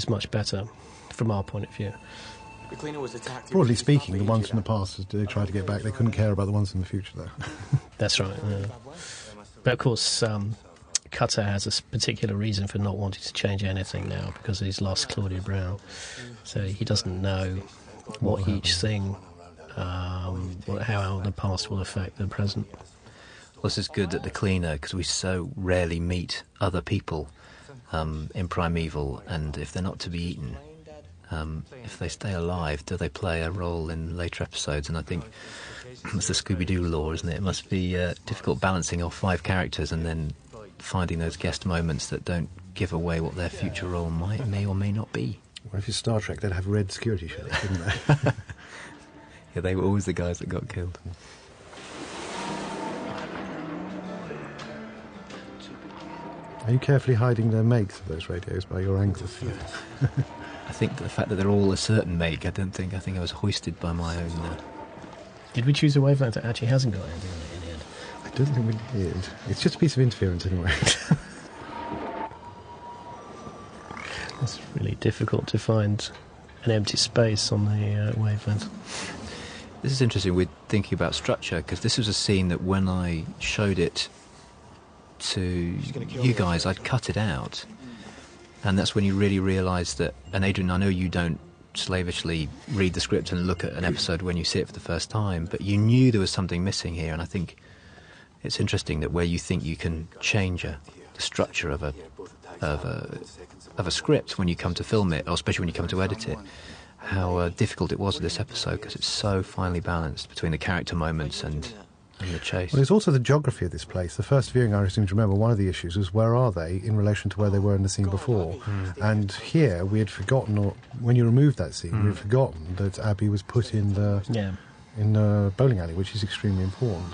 is much better from our point of view. Broadly speaking, the ones from the past, they tried to get back. They couldn't care about the ones in the future, though. That's right. Yeah. But of course, Cutter has a particular reason for not wanting to change anything now, because he's lost Claudia Brown. So he doesn't know what each thing, how the past will affect the present. Well, this is good at the cleaner, because we so rarely meet other people in Primeval, and if they're not to be eaten, if they stay alive, do they play a role in later episodes? And I think it's the Scooby-Doo law, isn't it? It must be difficult balancing off 5 characters and then finding those guest moments that don't give away what their future role may or may not be. Well, if it's Star Trek, they'd have red security shirts, wouldn't they? Yeah, they were always the guys that got killed. Are you carefully hiding the makes of those radios by your ankles? I think the fact that they're all a certain make, I think I was hoisted by my own... Did we choose a wavelength that actually hasn't got anything on it in the end? I don't think we did. It's just a piece of interference anyway. It's really difficult to find an empty space on the wavelength. This is interesting. We're thinking about structure, because this was a scene that when I showed it to you guys, I'd cut it out. And that's when you really realise that... And Adrian, I know you don't slavishly read the script and look at an episode when you see it for the first time, but you knew there was something missing here, and I think it's interesting that where you think you can change the structure of a script when you come to film it, or especially when you come to edit it, how difficult it was with this episode, because it's so finely balanced between the character moments and the chase. Well, it's also the geography of this place. The first viewing, I seem to remember, one of the issues was where are they in relation to where they were in the scene before. And here we had forgotten, or when you removed that scene, we had forgotten that Abby was put in the bowling alley, which is extremely important.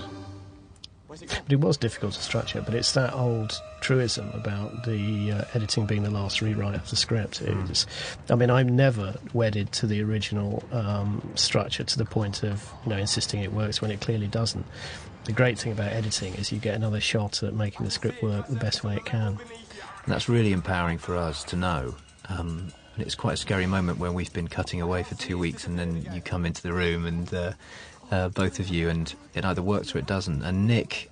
But it was difficult to structure, but it's that old truism about the editing being the last rewrite of the script. I'm never wedded to the original structure to the point of insisting it works when it clearly doesn't. The great thing about editing is you get another shot at making the script work the best way it can. And that's really empowering for us to know. And it's quite a scary moment when we've been cutting away for 2 weeks and then you come into the room and... both of you, and it either works or it doesn't. And Nick,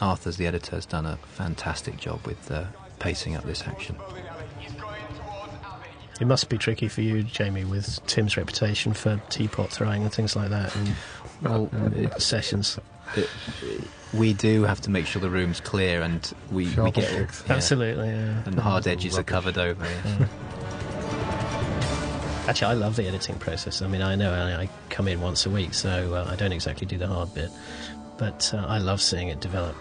Arthur's the editor, has done a fantastic job with pacing up this action. It must be tricky for you, Jamie, with Tim's reputation for teapot throwing and things like that, and sessions. We do have to make sure the room's clear, and we get it. Yeah. Absolutely, yeah. And the hard edges are covered over. Yeah. Actually, I love the editing process. I mean, I know I come in once a week, so I don't exactly do the hard bit. But I love seeing it develop.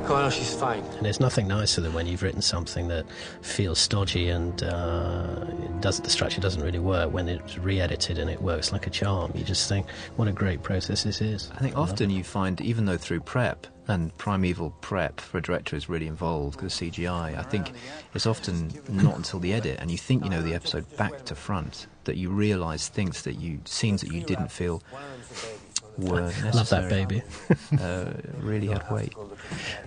Oh, no, she's fine. And there's nothing nicer than when you've written something that feels stodgy and the structure doesn't really work. When it's re-edited and it works like a charm, you just think, what a great process this is. I think often you find, even though through prep, and Primeval prep for a director is really involved because CGI, I think it's often not until the edit and you think you know the episode back to front that you realise scenes that you didn't feel were necessary. Love that baby. Really had weight.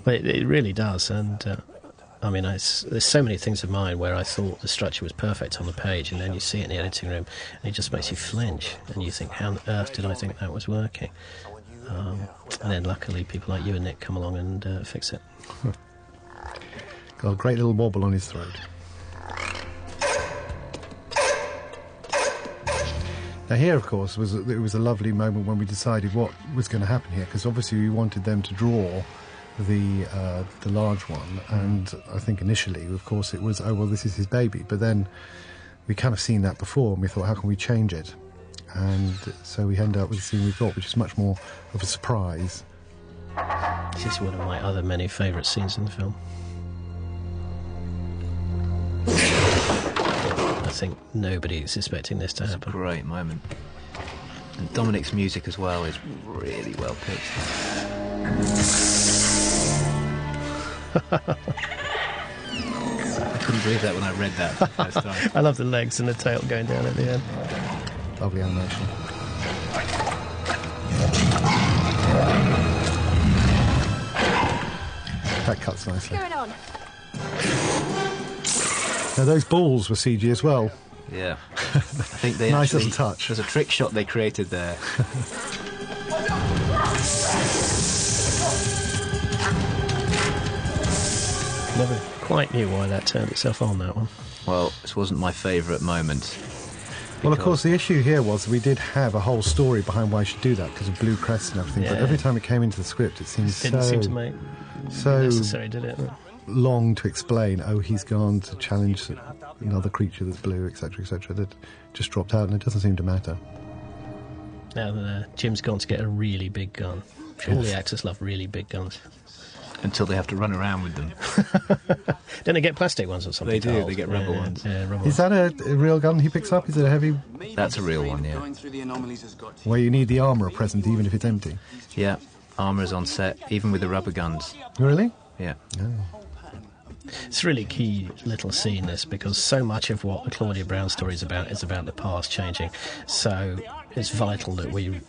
But it really does, and there's so many things of mine where I thought the structure was perfect on the page, and then you see it in the editing room and it just makes you flinch and you think, how on earth did I think that was working? And then luckily people like you and Nick come along and fix it. Got a great little wobble on his throat. Now here, of course, it was a lovely moment when we decided what was going to happen here, because obviously we wanted them to draw the large one, and I think initially, of course, it was, oh, well, this is his baby, but then we kind of seen that before, and we thought, how can we change it? And so we end up with the scene we thought, which is much more of a surprise. This is one of my other many favourite scenes in the film. I think nobody is expecting this to happen. It's a great moment. And Dominic's music as well is really well pitched. I couldn't believe that when I read that for the first time. I love the legs and the tail going down at the end. Lovely animation. That cuts nicely. What's going on? Now, those balls were CG as well. Yeah. I think they nice actually... little touch. There's a trick shot they created there. Never quite knew why that turned itself on, that one. Well, this wasn't my favourite moment. Well, of course, the issue here was we did have a whole story behind why I should do that, because of blue crests and everything, but every time it came into the script, it seemed Didn't seem to make necessary, did it? long to explain, oh, he's gone to challenge another creature that's blue, etc., etc., that just dropped out, and it doesn't seem to matter. Now Jim's gone to get a really big gun. All the actors love really big guns. Until they have to run around with them. Don't they get plastic ones or something? They do, they get rubber ones. Yeah, rubber Is that a real gun he picks up? Is it a heavy... That's a real one, yeah. Where you need the armour present, even if it's empty? Yeah, armour's on set, even with the rubber guns. Really? Yeah. Oh. It's a really key little scene, this, because so much of what the Claudia Brown story is about the past changing. So it's vital that we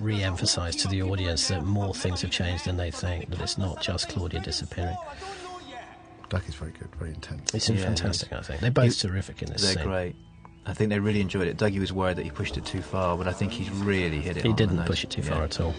re-emphasise to the audience that more things have changed than they think, that it's not just Claudia disappearing. Duck is very good, very intense. It's fantastic, I think. They're both terrific in this scene. They're great. I think they really enjoyed it. Dougie was worried that he pushed it too far, but I think he's really hit it on the nose. He didn't push it too far at all.